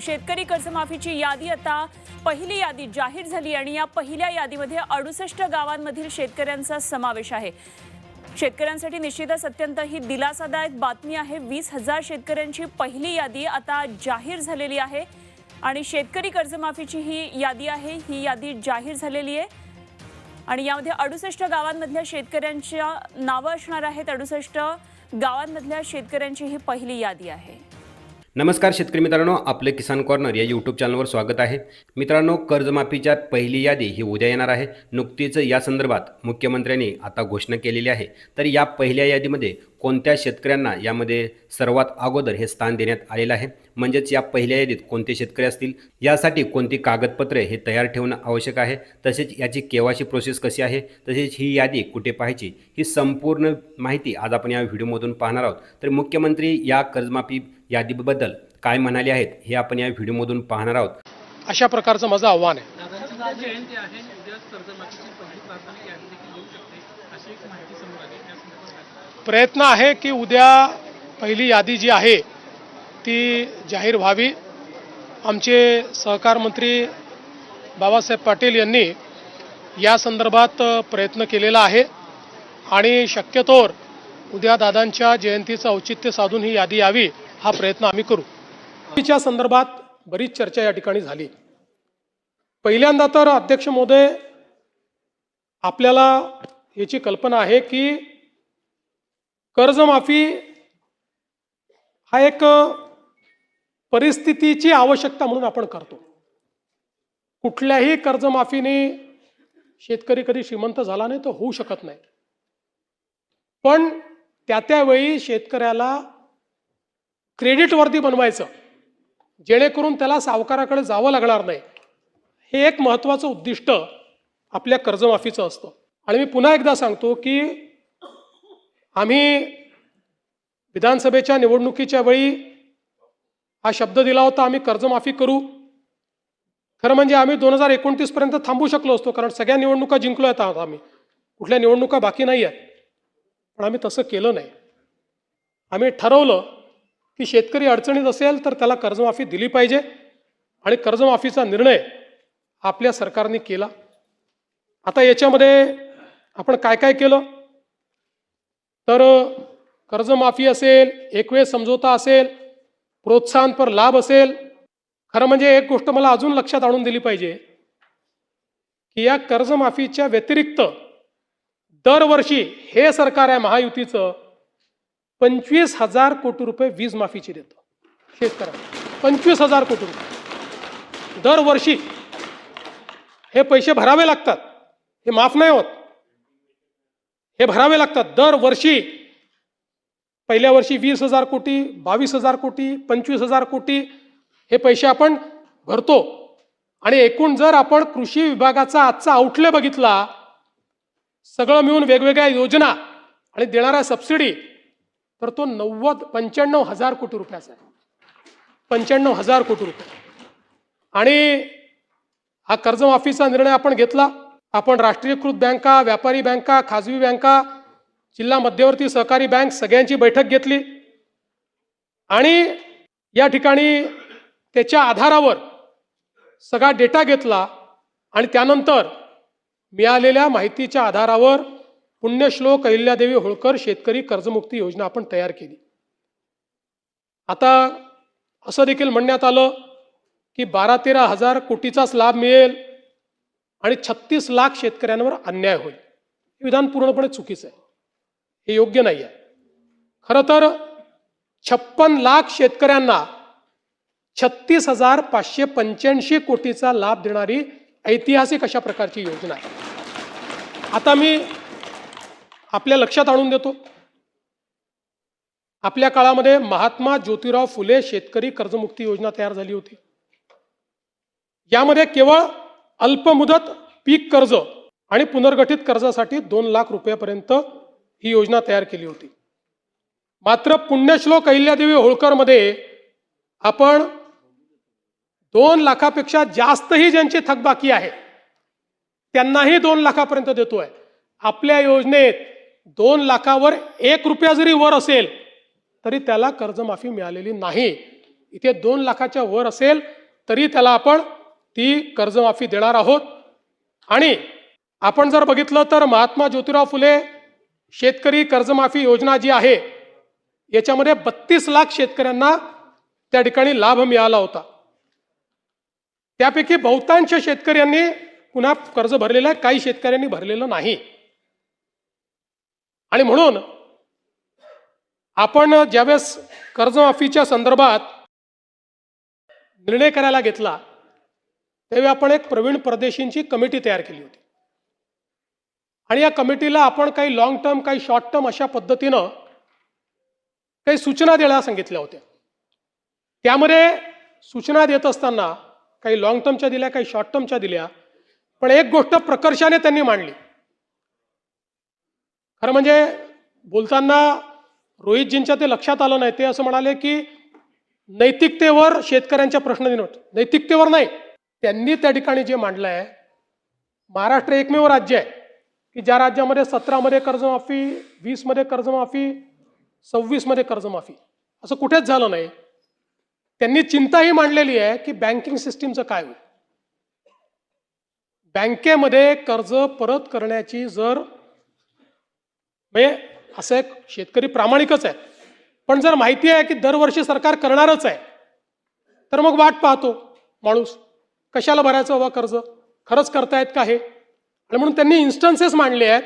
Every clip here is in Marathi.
शेतकरी कर्जमाफीची यादी आता पहिली यादी जाहीर झाली आणि या पहिल्या यादीमध्ये 68 गावांमधील शेतकऱ्यांचा समावेश आहे। शेतकऱ्यांसाठी निश्चितच अत्यंत ही दिलासादायक बातमी आहे। 20,000 शेतकऱ्यांची पहिली यादी आता जाहीर झालेली आहे आणि शेतकरी कर्जमाफीची ही यादी आहे, ही यादी जाहीर झालेली आहे आणि यामध्ये 68 गावांमधल्या शेतकऱ्यांच्या नावं असणार आहेत। 68 गावांमधल्या शेतकऱ्यांची ही पहिली यादी आहे। नमस्कार शेतकरी मित्रांनो, आपले किसान कॉर्नर या यूट्यूब चॅनलवर स्वागत आहे। मित्रांनो, कर्जमाफीच्या पहिली यादी ही उद्या येणार आहे। नुकतीच या संदर्भात मुख्यमंत्र्यांनी आता घोषणा केलेली आहे। तर या पहिल्या यादीमध्ये कोणत्या शेतकऱ्यांना यामध्ये सर्वात अगोदर हे स्थान देण्यात आलेलं आहे, म्हणजेच या पहिल्या यादीत कोणते शेतकरी असतील, यासाठी कोणती कागदपत्रे हे तयार ठेवणं आवश्यक आहे, तसेच याची केवायसी प्रोसेस कशी आहे, तसेच ही यादी कुठे पाहायची, ही संपूर्ण माहिती आज आपण या व्हिडिओमधून पाहणार आहोत। तर मुख्यमंत्री या कर्जमाफी यादीबद्दल काय म्हणाले आहेत हे आपण या व्हिडिओमधून पाहणार आहोत। अशा प्रकारचं माझं आव्हान आहे। प्रयत्न आहे की उद्या पहिली यादी जी आहे ती जाहीर व्हावी। आमचे सहकार मंत्री बाबासाहेब पाटील यांनी या संदर्भात प्रयत्न केलेला आहे आणि शक्यतोवर उद्या दादांच्या जयंतीचं औचित्य साधून ही यादी यावी हा प्रयत्न आम्ही करू। याच्या संदर्भात बरीच चर्चा या ठिकाणी झाली। पहिल्यांदा तर अध्यक्ष महोदय, आपल्याला याची कल्पना आहे की कर्जमाफी हा एक परिस्थितीची आवश्यकता म्हणून आपण करतो। कुठल्याही कर्जमाफीने शेतकरी कधी श्रीमंत झाला नाही, तो होऊ शकत नाही, पण त्यावेळी शेतकऱ्याला क्रेडिटवर्दी बनवायचं जेणेकरून त्याला सावकाराकडे जावं लागणार नाही, हे एक महत्त्वाचं उद्दिष्ट आपल्या कर्जमाफीचं असतं। आणि मी पुन्हा एकदा सांगतो की आम्ही विधानसभेच्या निवडणुकीच्या वेळी हा शब्द दिला होता, आम्ही कर्जमाफी करू। खरं म्हणजे आम्ही 2029 पर्यंत थांबू शकलो असतो, कारण सगळ्या निवडणुका जिंकलो आहेत आम्ही, कुठल्या निवडणुका बाकी नाही आहेत, पण आम्ही तसं केलं नाही। आम्ही ठरवलं की शेतकरी अडचणीत असेल तर त्याला कर्जमाफी दिली पाहिजे आणि कर्जमाफीचा निर्णय आपल्या सरकारने केला। आता याच्यामध्ये आपण काय काय केलं तर कर्जमाफी असेल, एकवेळ समझोता असेल, प्रोत्साहनपर लाभ असेल। खरं म्हणजे एक गोष्ट मला अजून लक्षात आणून दिली पाहिजे की या कर्जमाफीच्या व्यतिरिक्त दरवर्षी हे सरकार आहे महायुतीचं 25,000 कोटी रुपये वीज माफीची देतं शेतकऱ्यांना। 25,000 कोटी रुपये दरवर्षी हे पैसे भरावे लागतात, हे माफ नाही होत, हे भरावे लागतात दरवर्षी। पहिल्या वर्षी 20,000 कोटी, 22,000 कोटी, 25,000 कोटी हे पैसे आपण भरतो। आणि एकूण जर आपण कृषी विभागाचा आजचा आउटले बघितला, सगळं मिळून वेगवेगळ्या योजना आणि देणाऱ्या सबसिडी, तर तो 95,000 कोटी रुपयाचा आहे। 95,000 कोटी रुपये। आणि हा कर्जमाफीचा निर्णय आपण घेतला। आपण राष्ट्रीयकृत बँका, व्यापारी बँका, खाजगी बँका, जिल्हा मध्यवर्ती सहकारी बँक सगळ्यांची बैठक घेतली आणि या ठिकाणी त्याच्या आधारावर सगळा डेटा घेतला आणि त्यानंतर मिळालेल्या माहितीच्या आधारावर पुण्यश्लोक अहिल्यादेवी होळकर शेतकरी कर्जमुक्ती योजना आपण तयार केली। आता असं देखील म्हणण्यात आलं की 12-13 हजार कोटीचाच लाभ मिळेल आणि 36 लाख शेतकऱ्यांवर अन्याय होईल। हे विधान पूर्णपणे चुकीचं आहे, हे योग्य नाही आहे। खरं तर 56 लाख शेतकऱ्यांना 36,585 कोटीचा लाभ देणारी ऐतिहासिक अशा प्रकारची योजना आहे। आता मी आपल्या लक्षात आणून देतो, आपल्या काळामध्ये महात्मा ज्योतिराव फुले शेतकरी कर्जमुक्ती योजना तयार झाली होती। यामध्ये केवळ अल्पमुदत पीक कर्ज आणि पुनर्गठित कर्जासाठी 2 लाख रुपयापर्यंत ही योजना तयार केली होती। मात्र पुण्यश्लोक अहिल्यादेवी होळकर मध्ये आपण 2 लाखापेक्षा जास्तही ज्यांची थकबाकी आहे त्यांनाही 2 लाखापर्यंत देतोय। आपल्या योजनेत 2 लाखावर 1 रुपया जरी वर असेल तरी त्याला कर्जमाफी मिळालेली नाही। इथे 2 लाखाच्या वर असेल तरी त्याला आपण ती कर्जमाफी देणार आहोत. आणि आपण जर बघितलं तर महात्मा ज्योतिराव फुले शेतकरी कर्जमाफी योजना जी आहे याच्यामध्ये 32 लाख शेतकऱ्यांना त्या ठिकाणी लाभ मिळाला होता. त्यापैकी बहुतांश शेतकऱ्यांनी पुन्हा कर्ज भरलेलं आहे, काही शेतकऱ्यांनी भरलेलं नाही. आणि म्हणून आपण ज्यावेळेस कर्जमाफीच्या संदर्भात निर्णय करायला घेतला त्यावेळी आपण एक प्रवीण परदेशींची कमिटी तयार केली होती. आणि या कमिटीला आपण काही लॉंग टर्म काही शॉर्ट टर्म अशा पद्धतीनं काही सूचना द्यायला सांगितल्या होत्या. त्यामध्ये सूचना देत असताना काही लॉंग टर्मच्या दिल्या, काही शॉर्ट टर्मच्या दिल्या, पण एक गोष्ट प्रकर्षाने त्यांनी मांडली. खरं म्हणजे बोलताना रोहितजींच्या ते लक्षात आलं नाही. ते असं म्हणाले की नैतिकतेवर शेतकऱ्यांच्या प्रश्न दिनवत. नैतिकतेवर नाही, त्यांनी त्या ठिकाणी जे मांडलं आहे, महाराष्ट्र एकमेव राज्य आहे की ज्या राज्यामध्ये 17 मध्ये कर्जमाफी, 20 मध्ये कर्जमाफी, 26 मध्ये कर्जमाफी, असं कुठेच झालं नाही. त्यांनी चिंताही मांडलेली आहे की बँकिंग सिस्टीमचं काय होईल. बँकेमध्ये कर्ज परत करण्याची जर म्हणजे असं एक शेतकरी प्रामाणिकच आहे, पण जर माहिती आहे की दरवर्षी सरकार करणारच आहे तर मग वाट पाहतो माणूस, कशाला भरायचं बाबा कर्ज, खरंच करतायत का हे. आणि म्हणून त्यांनी इन्स्टन्सेस मांडले आहेत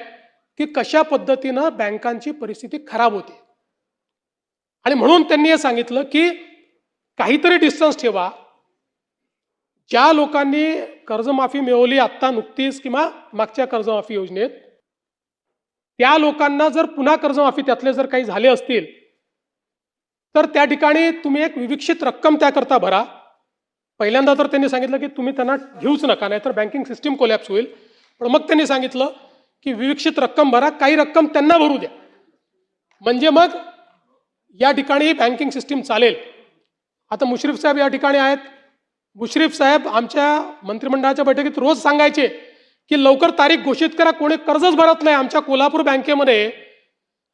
की कशा पद्धतीनं बँकांची परिस्थिती खराब होते. आणि म्हणून त्यांनी हे सांगितलं की काहीतरी डिस्टन्स ठेवा. ज्या लोकांनी कर्जमाफी मिळवली आत्ता नुकतीच किंवा मागच्या कर्जमाफी योजनेत, त्या लोकांना जर पुन्हा कर्जमाफी त्यातले जर काही झाले असतील तर त्या ठिकाणी तुम्ही एक विविक्षित रक्कम त्याकरता भरा. पहिल्यांदा तर त्यांनी सांगितलं की तुम्ही त्यांना घेऊच नका, नाहीतर बँकिंग सिस्टीम कोलॅप्स होईल. पण मग त्यांनी सांगितलं की विविक्षित रक्कम भरा, काही रक्कम त्यांना भरू द्या, म्हणजे मग या ठिकाणी बँकिंग सिस्टीम चालेल. आता मुश्रीफ साहेब या ठिकाणी आहेत. मुश्रीफ साहेब आमच्या मंत्रिमंडळाच्या बैठकीत रोज सांगायचे की लवकर तारीख घोषित करा, कोणी कर्जच भरत नाही. आमच्या कोल्हापूर बँकेमध्ये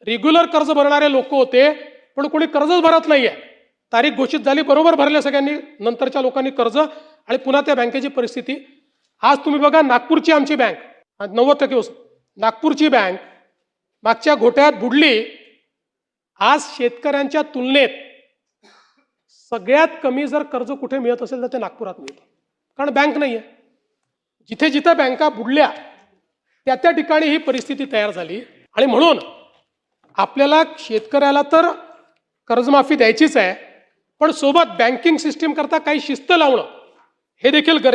रेग्युलर कर्ज भरणारे लोक होते, पण कोणी कर्जच भरत नाहीये. तारीख घोषित झाली, बरोबर भरले सगळ्यांनी, नंतरच्या लोकांनी कर्ज, आणि पुन्हा त्या बँकेची परिस्थिती. आज तुम्ही बघा नागपूरची आमची बँक 90% नागपूरची बँक मागच्या घोटाळ्यात बुडली. आज शेतकऱ्यांच्या तुलनेत सगळ्यात कमी जर कर्ज कुठे मिळत असेल तर ते नागपुरात मिळतं, कारण बँक नाही आहे. जिथे जिथे बँका बुडल्या त्या त्या ठिकाणी ही परिस्थिती तयार झाली. आणि म्हणून आपल्याला शेतकऱ्याला तर कर्जमाफी द्यायचीच आहे, पण सोबत बँकिंग सिस्टीम करता काही शिस्त लावणं हे देखील गरजेचं